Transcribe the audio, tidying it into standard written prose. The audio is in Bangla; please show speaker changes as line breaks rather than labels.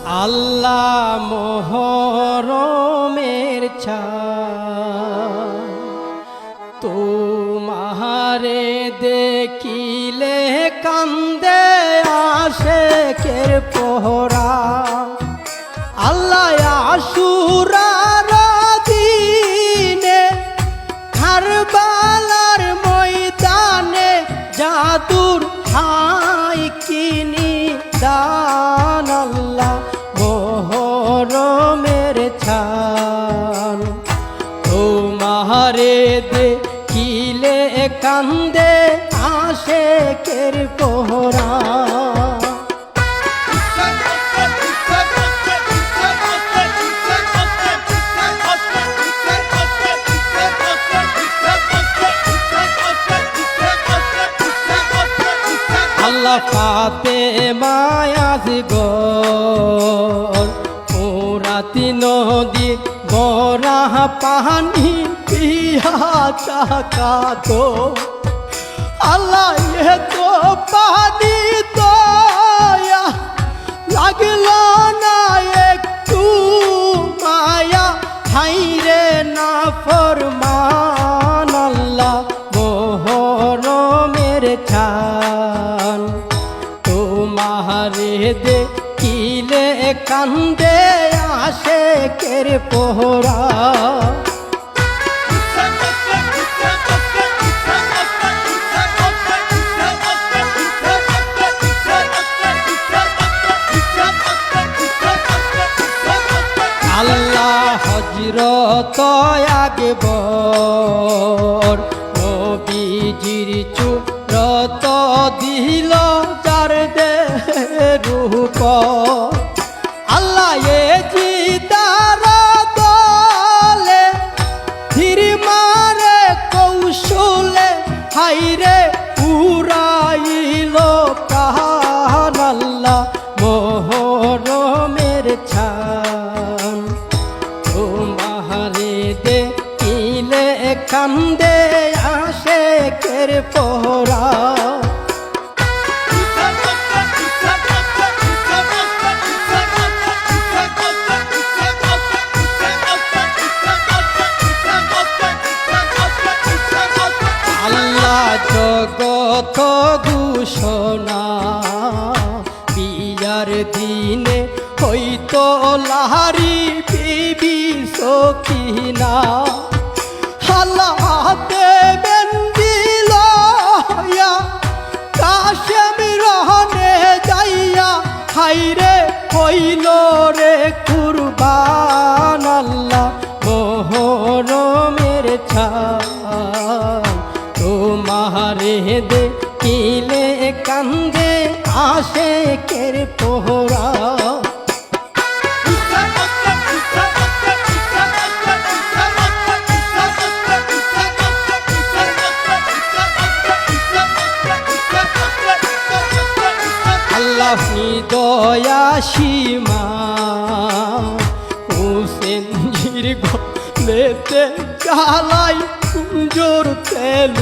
আল্লাহ মোহরমের চাঁদ তোমারে দেখিলে কান্দে আশেকের পোহরা। আল্লাহ আশুরার দিনে কারবালার ময়দানে জাদুর হাই কিনি দান। আল্লাহ মোহরমের চাঁদ তোমারে দেখিলে কান্দে আশেকের পোহরা। আল্লাহ ফাতেমা আজগর পুরাতি নদী বরা পানি পিয়া চাকাতো। আল্লাহ এ তো পানি দয়া লাগল না একটু মায়া হাইরে না ফরমান। আল্লাহ মোহরমের চাঁদ তোমারে দেখিলে কান্দে আশেকের পোহরা। আল্লাহ হযরত আকবর নবীজির চূড়ত দিল যার রূপ। আল্লাহ এ জিদার দলে ধীর মারে কৌশলে হাইরে উড়াইল প্রাণ। আল্লাহ মোহরমের চাঁদ তোমারে দেখিলে কান্দে আশেকের পোহরা। আল্লাহ জগত ঘোষণা বিয়ার দিনে হইতো লাহারি বিবি সখিনা। আল্লাহ দেবেন দিল কাশেম রহনে যাইয়া হাইরে হইল রে কুরবান। আল্লাহ মোহরমের চাঁদ তোমারে দেখিলে কান্দে আশেকের পোহরা। আল্লাহ দয়া সীমা হুসেন জির গলেতে চালাই কুঞ্জর তেল।